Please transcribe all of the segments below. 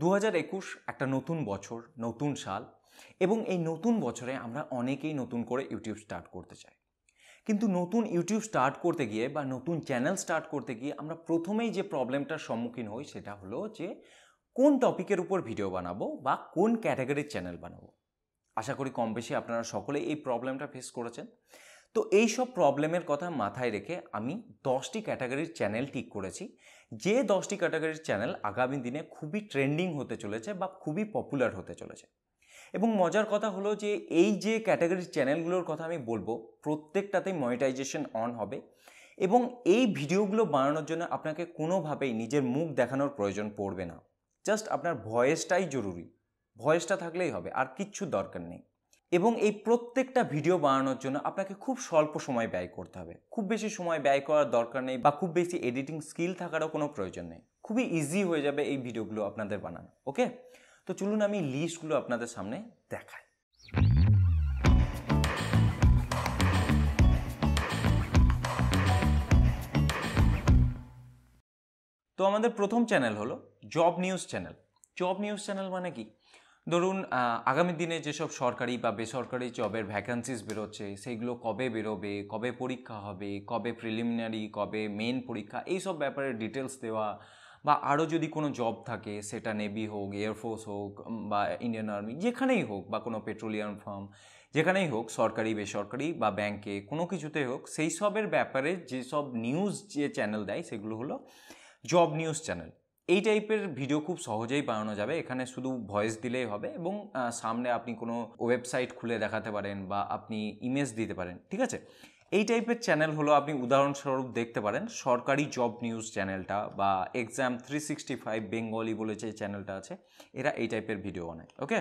2021 একটা নতুন বছর, নতুন সাল এবং এই নতুন বছরে আমরা অনেকেই নতুন করে ইউটিউব স্টার্ট করতে চাই। কিন্তু নতুন ইউটিউব স্টার্ট করতে গিয়ে বা নতুন চ্যানেল স্টার্ট করতে গিয়ে আমরা প্রথমেই যে প্রবলেমটার সম্মুখীন হই সেটা হলো যে কোন টপিকের উপর ভিডিও বানাবো বা কোন ক্যাটাগরির চ্যানেল বানাবো। আশা করি কম বেশি আপনারা সকলেই এই প্রবলেমটা ফেস করেছেন। তো এই সব প্রবলেমের কথা মাথায় রেখে আমি 10টি ক্যাটাগরির চ্যানেল ঠিক করেছি, যে 10টি ক্যাটাগরির চ্যানেল আগামী দিনে খুবই ট্রেন্ডিং হতে চলেছে বা খুবই পপুলার হতে চলেছে। এবং মজার কথা হলো যে এই যে ক্যাটাগরির চ্যানেলগুলোর কথা আমি বলবো প্রত্যেকটাতেই মনিটাইজেশন অন হবে এবং এই ভিডিওগুলো বানানোর জন্য আপনাকে কোনোভাবেই নিজের মুখ দেখানোর প্রয়োজন পড়বে না। জাস্ট আপনার ভয়েসটাই জরুরি, ভয়েসটা থাকলেই হবে, আর কিচ্ছু দরকার নেই। এবং এই প্রত্যেকটা ভিডিও বানানোর জন্য আপনাকে খুব স্বল্প সময় ব্যয় করতে হবে, খুব বেশি সময় ব্যয় করার দরকার নেই বা খুব বেশি এডিটিং স্কিল থাকারও কোনো প্রয়োজন নেই। খুবই ইজি হয়ে যাবে এই ভিডিওগুলো আপনাদের বানানো। ওকে, তো চলুন আমি লিস্টগুলো আপনাদের সামনে দেখাই। তো আমাদের প্রথম চ্যানেল হলো job news channel. Job news channel মানে কি? ধরুন আগামী দিনে যেসব সরকারি বা বেসরকারি জবের ভ্যাকান্সিস বেরোচ্ছে সেইগুলো কবে বেরোবে, কবে পরীক্ষা হবে, কবে প্রিলিমিনারি, কবে মেন পরীক্ষা, এইসব ব্যাপারে ডিটেলস দেওয়া, বা আরও যদি কোনো জব থাকে সেটা নেভি হোক, এয়ারফোর্স হোক বা ইন্ডিয়ান আর্মি, যেখানেই হোক, বা কোনো পেট্রোলিয়াম ফার্ম, যেখানেই হোক, সরকারি বেসরকারি বা ব্যাংকে কোনো কিছুতে হোক, সেই সবের ব্যাপারে যেসব নিউজ যে চ্যানেল দেয় সেগুলো হলো জব নিউজ চ্যানেল। এই টাইপের ভিডিও খুব সহজেই বানানো যাবে, এখানে শুধু ভয়েস দিলেই হবে এবং সামনে আপনি কোনো ওয়েবসাইট খুলে দেখাতে পারেন বা আপনি ইমেজ দিতে পারেন, ঠিক আছে? এই টাইপের চ্যানেল হলো, আপনি উদাহরণস্বরূপ দেখতে পারেন সরকারি জব নিউজ চ্যানেলটা বা এক্সাম 365 বেঙ্গলি বলে যে চ্যানেলটা আছে, এরা এই টাইপের ভিডিও বানায়। ওকে,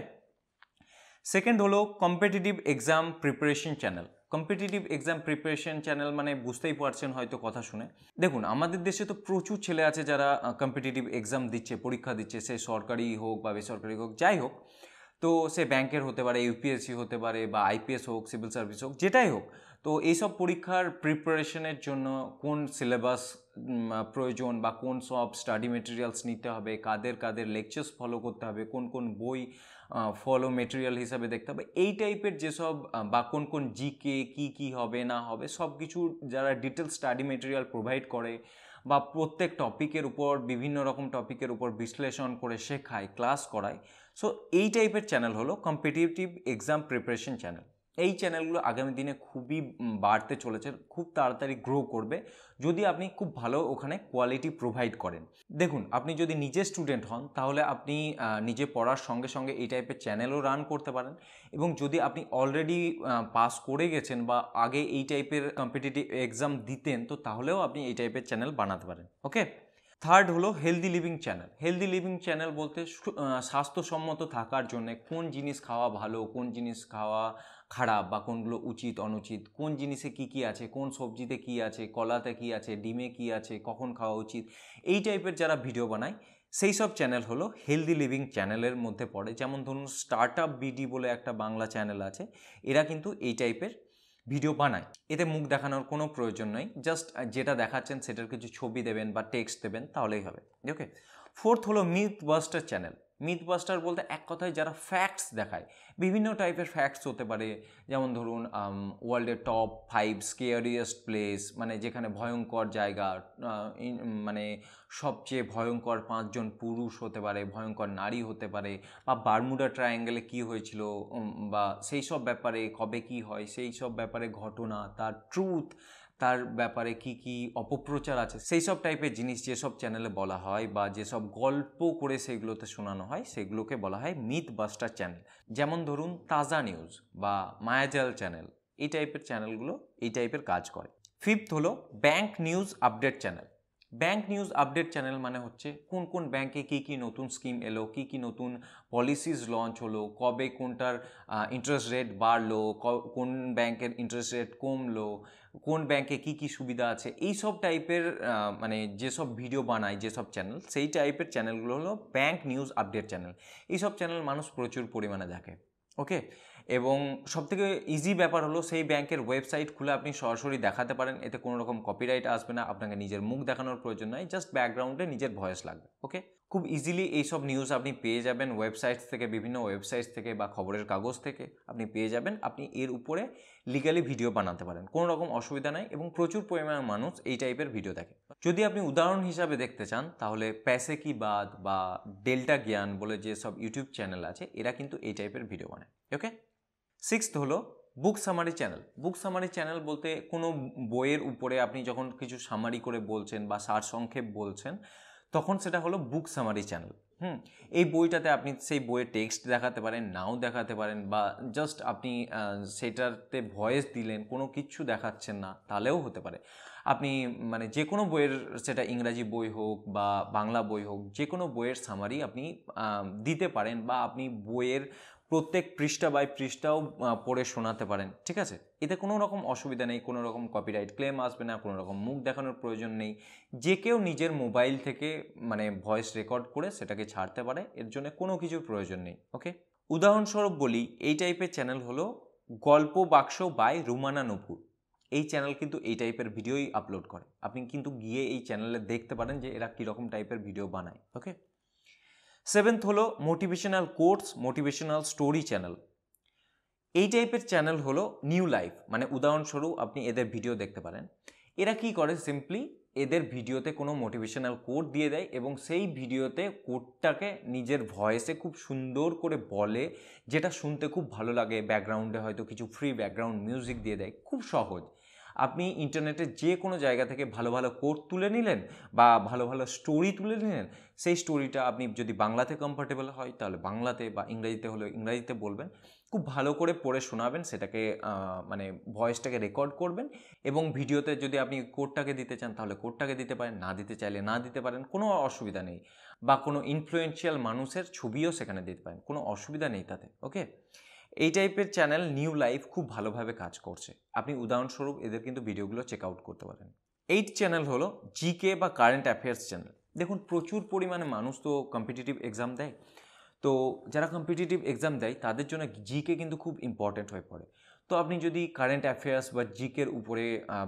সেকেন্ড হলো competitive exam preparation channel. Competitive exam preparation channel মানে বুঝতেই পারছেন হয়তো কথা শুনে। দেখুন, আমাদের দেশে তো প্রচুর ছেলে আছে যারা কম্পিটিটিভ এক্সাম দিচ্ছে, পরীক্ষা দিচ্ছে, সে সরকারি হোক বা বেসরকারি হোক, যাই হোক। তো সে ব্যাংকের হতে পারে, ইউপিএসসি হতে পারে, বা আইপিএস হোক, সিভিল সার্ভিস হোক, যেটাই হোক। তো এইসব পরীক্ষার প্রিপারেশনের জন্য কোন সিলেবাস প্রয়োজন বা কোন সব স্টাডি মেটেরিয়ালস নিতে হবে, কাদের কাদের লেকচার্স ফলো করতে হবে, কোন কোন বই ফলো মেটেরিয়াল হিসাবে দেখতে হবে, এই টাইপের যেসব বা কোন কোন জিকে কি হবে না হবে সব কিছু যারা ডিটেল স্টাডি মেটেরিয়াল প্রোভাইড করে বা প্রত্যেক টপিকের উপর বিভিন্ন রকম টপিকের উপর বিশ্লেষণ করে শেখায়, ক্লাস করায়, সো এই টাইপের চ্যানেল হলো কম্পিটিটিভ এক্সাম প্রিপারেশন চ্যানেল। এই চ্যানেলগুলো আগামী দিনে খুবই বাড়তে চলেছে, খুব তাড়াতাড়ি গ্রো করবে যদি আপনি খুব ভালো ওখানে কোয়ালিটি প্রোভাইড করেন। দেখুন, আপনি যদি নিজে স্টুডেন্ট হন তাহলে আপনি নিজে পড়ার সঙ্গে সঙ্গে এই টাইপের চ্যানেলও রান করতে পারেন, এবং যদি আপনি অলরেডি পাস করে গেছেন বা আগে এই টাইপের কম্পিটিটিভ এক্সাম দিতেন, তো তাহলেও আপনি এই টাইপের চ্যানেল বানাতে পারেন। ওকে, থার্ড হলো healthy living channel. Healthy living channel বলতে স্বাস্থ্যসম্মত থাকার জন্য কোন জিনিস খাওয়া ভালো, কোন জিনিস খাওয়া খারাপ, বা কোনগুলো উচিত অনুচিত, কোন জিনিসে কি আছে, কোন সবজিতে কি আছে, কলাতে কি আছে, ডিমে কি আছে, কখন খাওয়া উচিত, এই টাইপের যারা ভিডিও বানায় সেই সব চ্যানেল হলো হেলদি লিভিং চ্যানেলের মধ্যে পড়ে। যেমন ধরুন স্টার্ট আপ বিডি বলে একটা বাংলা চ্যানেল আছে, এরা কিন্তু এই টাইপের ভিডিও বানায়। এতে মুখ দেখানোর কোনো প্রয়োজন নেই, জাস্ট যেটা দেখাচ্ছেন সেটার কিছু ছবি দেবেন বা টেক্সট দেবেন, তাহলেই হবে। ওকে, ফোর্থ হলো myth buster channel. Myth buster বলতে এক কথায় যারা ফ্যাক্টস দেখায়, বিভিন্ন টাইপের ফ্যাক্টস হতে পারে, যেমন ধরুন ওয়ার্ল্ডের টপ 5 স্কেয়ারিয়েস্ট প্লেস, মানে যেখানে ভয়ঙ্কর জায়গা, মানে সবচেয়ে ভয়ঙ্কর 5জন পুরুষ হতে পারে, ভয়ঙ্কর নারী হতে পারে, বা বারমুডা ট্রায়াঙ্গেলে কী হয়েছিল, বা সেই সব ব্যাপারে কবে কি হয়, সেই সব ব্যাপারে ঘটনা, তার ট্রুথ, তার ব্যাপারে কি অপপ্রচার আছে, সেই সব টাইপের জিনিস যেসব চ্যানেলে বলা হয় বা যেসব গল্প করে সেগুলোতে শোনানো হয়, সেগুলোকে বলা হয় মিথ বাস্টার চ্যানেল। যেমন ধরুন তাজা নিউজ বা মায়াজাল চ্যানেল, এই টাইপের চ্যানেলগুলো এই টাইপের কাজ করে। ফিফথ হলো bank news update channel. Bank news update channel মানে হচ্ছে কোন কোন ব্যাংকে কি নতুন স্কিম এলো, কি নতুন পলিসিস লঞ্চ হলো, কবে কোনটার ইন্টারেস্ট রেট বাড়লো, কোন ব্যাংকের ইন্টারেস্ট রেট কমলো, কোন ব্যাংকে কি সুবিধা আছে, এই সব টাইপের মানে যেসব ভিডিও বানায় যেসব চ্যানেল, সেই টাইপের চ্যানেলগুলো হলো ব্যাংক নিউজ আপডেট চ্যানেল। এইসব চ্যানেল মানুষ প্রচুর পরিমাণে দেখে। ওকে, এবং সবথেকে ইজি ব্যাপার হলো সেই ব্যাংকের ওয়েবসাইট খুলে আপনি সরাসরি দেখাতে পারেন, এতে কোনো রকম কপিরাইট আসবে না, আপনাকে নিজের মুখ দেখানোর প্রয়োজন নয়, জাস্ট ব্যাকগ্রাউন্ডে নিজের ভয়েস লাগবে। ওকে, খুব ইজিলি এইসব নিউজ আপনি পেয়ে যাবেন ওয়েবসাইটস থেকে, বিভিন্ন ওয়েবসাইটস থেকে বা খবরের কাগজ থেকে আপনি পেয়ে যাবেন। আপনি এর উপরে লিগালি ভিডিও বানাতে পারেন, কোনো রকম অসুবিধা নাই, এবং প্রচুর পরিমাণে মানুষ এই টাইপের ভিডিও দেখে। যদি আপনি উদাহরণ হিসাবে দেখতে চান তাহলে প্যাসে কি বাদ বা ডেল্টা জ্ঞান বলে যে সব ইউটিউব চ্যানেল আছে, এরা কিন্তু এই টাইপের ভিডিও বানায়। ওকে, সিক্সথ হলো বুক সামারি চ্যানেল। বুক সামারি চ্যানেল বলতে কোনো বইয়ের উপরে আপনি যখন কিছু সামারি করে বলছেন বা সারসংক্ষেপ বলছেন, তখন সেটা হলো বুক সামারি চ্যানেল। এই বইটাতে আপনি সেই বইয়ের টেক্সট দেখাতে পারেন, নাও দেখাতে পারেন, বা জাস্ট আপনি সেটাতে ভয়েস দিলেন, কোনো কিছু দেখাচ্ছেন না তাহলেও হতে পারে। আপনি মানে যে কোনো বইয়ের, সেটা ইংরাজি বই হোক বা বাংলা বই হোক, যে কোনো বইয়ের সামারি আপনি দিতে পারেন, বা আপনি বইয়ের প্রত্যেক পৃষ্ঠা বাই পৃষ্ঠাও পড়ে শোনাতে পারেন। ঠিক আছে, এতে কোনো রকম অসুবিধা নেই, কোনো রকম কপিরাইট ক্লেম আসবে না, কোনো রকম মুখ দেখানোর প্রয়োজন নেই। যে কেউ নিজের মোবাইল থেকে মানে ভয়েস রেকর্ড করে সেটাকে ছাড়তে পারে, এর জন্য কোনো কিছুর প্রয়োজন নেই। ওকে, উদাহরণস্বরূপ বলি, এই টাইপের চ্যানেল হলো গল্প বাক্স বাই রুমানা নূপুর। এই চ্যানেল কিন্তু এই টাইপের ভিডিওই আপলোড করে। আপনি কিন্তু গিয়ে এই চ্যানেলে দেখতে পারেন যে এরা কীরকম টাইপের ভিডিও বানায়। ওকে, সেভেন্থ হলো motivational quotes, motivational story channel. এই টাইপের চ্যানেল হলো নিউ লাইফ, মানে উদাহরণস্বরূপ আপনি এদের ভিডিও দেখতে পারেন। এরা কি করে, সিম্পলি এদের ভিডিওতে কোনো মোটিভেশনাল কোট দিয়ে দেয় এবং সেই ভিডিওতে কোটটাকে নিজের ভয়েসে খুব সুন্দর করে বলে, যেটা শুনতে খুব ভালো লাগে। ব্যাকগ্রাউন্ডে হয়তো কিছু ফ্রি ব্যাকগ্রাউন্ড মিউজিক দিয়ে দেয়, খুব সহজ। আপনি ইন্টারনেটের যে কোনো জায়গা থেকে ভালো ভালো কোট তুলে নিলেন বা ভালো ভালো স্টোরি তুলে নিলেন, সেই স্টোরিটা আপনি যদি বাংলাতে কমফোর্টেবল হয় তাহলে বাংলাতে, বা ইংরাজিতে হলে ইংরাজিতে বলবেন, খুব ভালো করে পড়ে শোনাবেন, সেটাকে মানে ভয়েসটাকে রেকর্ড করবেন, এবং ভিডিওতে যদি আপনি কোডটাকে দিতে চান তাহলে কোডটাকে দিতে পারেন, না দিতে চাইলে না দিতে পারেন, কোনো অসুবিধা নেই। বা কোনো ইনফ্লুয়েন্সিয়াল মানুষের ছবিও সেখানে দিতে পারেন, কোনো অসুবিধা নেই তাতে। ওকে, এই টাইপের চ্যানেল নিউ লাইফ খুব ভালোভাবে কাজ করছে। আপনি উদাহরণস্বরূপ এদের কিন্তু ভিডিওগুলো চেক আউট করতে পারেন। এইট চ্যানেল হলো জিকে বা কারেন্ট অ্যাফেয়ার্স চ্যানেল। দেখুন, প্রচুর পরিমাণে মানুষ তো কম্পিটিটিভ এক্সাম দেয়, তো যারা কম্পিটিটিভ এক্সাম দেয় তাদের জন্য জিকে কিন্তু খুব ইম্পর্ট্যান্ট হয়ে পড়ে। তো আপনি যদি কারেন্ট অ্যাফেয়ার্স বা জিকের উপরে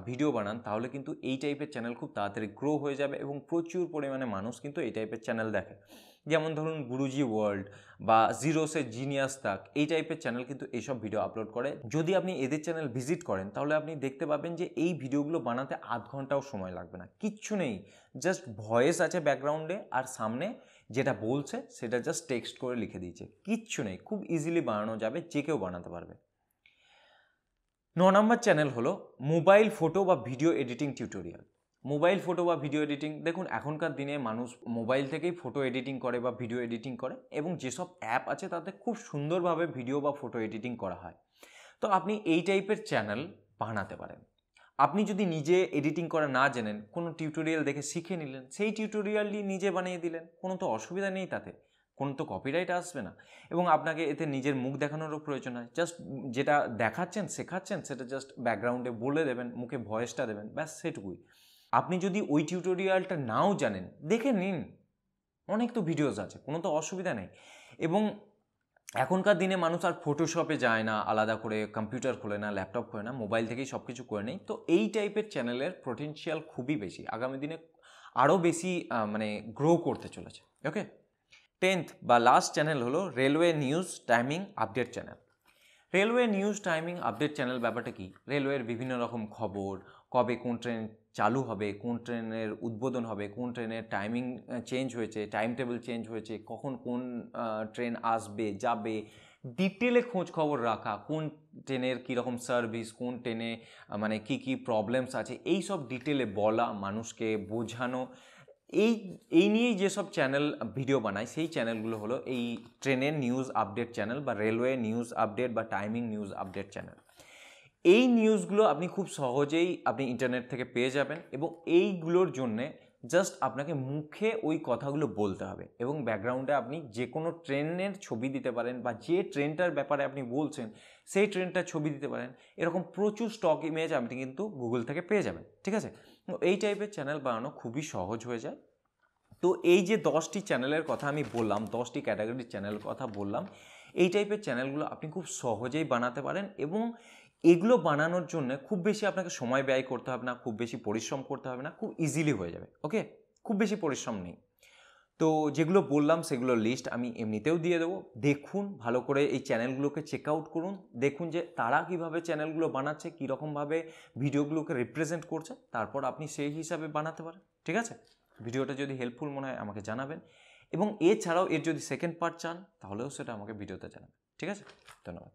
ভিডিও বানান তাহলে কিন্তু এই টাইপের চ্যানেল খুব তাড়াতাড়ি গ্রো হয়ে যাবে, এবং প্রচুর পরিমাণে মানুষ কিন্তু এই টাইপের চ্যানেল দেখে। যেমন ধরুন গুরুজি ওয়ার্ল্ড বা জিরো সে জিনিয়াস তাক, এই টাইপের চ্যানেল কিন্তু এইসব ভিডিও আপলোড করে। যদি আপনি এদের চ্যানেল ভিজিট করেন তাহলে আপনি দেখতে পাবেন যে এই ভিডিওগুলো বানাতে আধ ঘন্টাও সময় লাগবে না, কিচ্ছু নেই, জাস্ট ভয়েস আছে ব্যাকগ্রাউন্ডে আর সামনে যেটা বলছে সেটা জাস্ট টেক্সট করে লিখে দিয়েছে, কিচ্ছু নেই, খুব ইজিলি বানানো যাবে, যে কেউ বানাতে পারবে। 9 নম্বর চ্যানেল হলো মোবাইল ফটো বা video editing tutorial. Mobile photo বা ভিডিও এডিটিং, দেখুন এখনকার দিনে মানুষ মোবাইল থেকেই ফটো এডিটিং করে বা ভিডিও এডিটিং করে, এবং যেসব অ্যাপ আছে তাতে খুব সুন্দরভাবে ভিডিও বা ফটো এডিটিং করা হয়। তো আপনি এই টাইপের চ্যানেল বানাতে পারেন। আপনি যদি নিজে এডিটিং করা না জানেন, কোনো টিউটোরিয়াল দেখে শিখে নিলেন, সেই টিউটোরিয়ালটি নিজে বানিয়ে দিলেন, কোনো তো অসুবিধা নেই তাতে, কোনো তো কপিরাইট আসবে না, এবং আপনাকে এতে নিজের মুখ দেখানোরও প্রয়োজন হয়। জাস্ট যেটা দেখাচ্ছেন শেখাচ্ছেন সেটা জাস্ট ব্যাকগ্রাউন্ডে বলে দেবেন, মুখে ভয়েসটা দেবেন, ব্যাস সেটুকুই। আপনি যদি ওই টিউটোরিয়ালটা নাও জানেন, দেখে নিন, অনেক তো ভিডিওস আছে, কোনো তো অসুবিধা নেই। এবং এখনকার দিনে মানুষ আর ফটোশপে যায় না, আলাদা করে কম্পিউটার খোলে না, ল্যাপটপ খোলে না, মোবাইল থেকেই সব কিছু করে নেই। তো এই টাইপের চ্যানেলের পোটেনশিয়াল খুবই বেশি, আগামী দিনে আরও বেশি মানে গ্রো করতে চলেছে। ওকে, 10th বা লাস্ট চ্যানেল হলো railway news timing update channel. Railway news timing update channel ব্যাপারটা কি, রেলওয়ের বিভিন্ন রকম খবর, কবে কোন ট্রেন চালু হবে, কোন ট্রেনের উদ্বোধন হবে, কোন ট্রেনের টাইমিং চেঞ্জ হয়েছে, টাইম টেবিল চেঞ্জ হয়েছে, কখন কোন ট্রেন আসবে যাবে, ডিটেলে খোঁজ খবর রাখা, কোন ট্রেনের কীরকম সার্ভিস, কোন ট্রেনে মানে কি কি প্রবলেমস আছে, এই সব ডিটেলে বলা, মানুষকে বোঝানো, এই নিয়েই যেসব চ্যানেল ভিডিও বানায় সেই চ্যানেলগুলো হলো এই ট্রেনের নিউজ আপডেট চ্যানেল বা রেলওয়ে নিউজ আপডেট বা টাইমিং নিউজ আপডেট চ্যানেল। এই নিউজগুলো আপনি খুব সহজেই আপনি ইন্টারনেট থেকে পেয়ে যাবেন, এবং এইগুলোর জন্যে জাস্ট আপনাকে মুখে ওই কথাগুলো বলতে হবে, এবং ব্যাকগ্রাউন্ডে আপনি যে কোনো ট্রেনের ছবি দিতে পারেন, বা যে ট্রেনটার ব্যাপারে আপনি বলছেন সেই ট্রেনটার ছবি দিতে পারেন। এরকম প্রচুর স্টক ইমেজ আপনি কিন্তু গুগল থেকে পেয়ে যাবেন। ঠিক আছে, এই টাইপের চ্যানেল বানানো খুবই সহজ হয়ে যায়। তো এই যে 10টি চ্যানেলের কথা আমি বললাম, 10টি ক্যাটাগরির চ্যানেলের কথা বললাম, এই টাইপের চ্যানেলগুলো আপনি খুব সহজেই বানাতে পারেন, এবং এগুলো বানানোর জন্য খুব বেশি আপনাকে সময় ব্যয় করতে হবে না, খুব বেশি পরিশ্রম করতে হবে না, খুব ইজিলি হয়ে যাবে। ওকে, খুব বেশি পরিশ্রম নেই। তো যেগুলো বললাম সেগুলোর লিস্ট আমি এমনিতেও দিয়ে দেবো, দেখুন ভালো করে, এই চ্যানেলগুলোকে চেক আউট করুন, দেখুন যে তারা কীভাবে চ্যানেলগুলো বানাচ্ছে, কীরকমভাবে ভিডিওগুলোকে রিপ্রেজেন্ট করছে, তারপর আপনি সেই হিসাবে বানাতে পারেন। ঠিক আছে, ভিডিওটা যদি হেল্পফুল মনে হয় আমাকে জানাবেন, এবং এছাড়াও এর যদি সেকেন্ড পার্ট চান তাহলেও সেটা আমাকে ভিডিওতে জানাবেন। ঠিক আছে, ধন্যবাদ।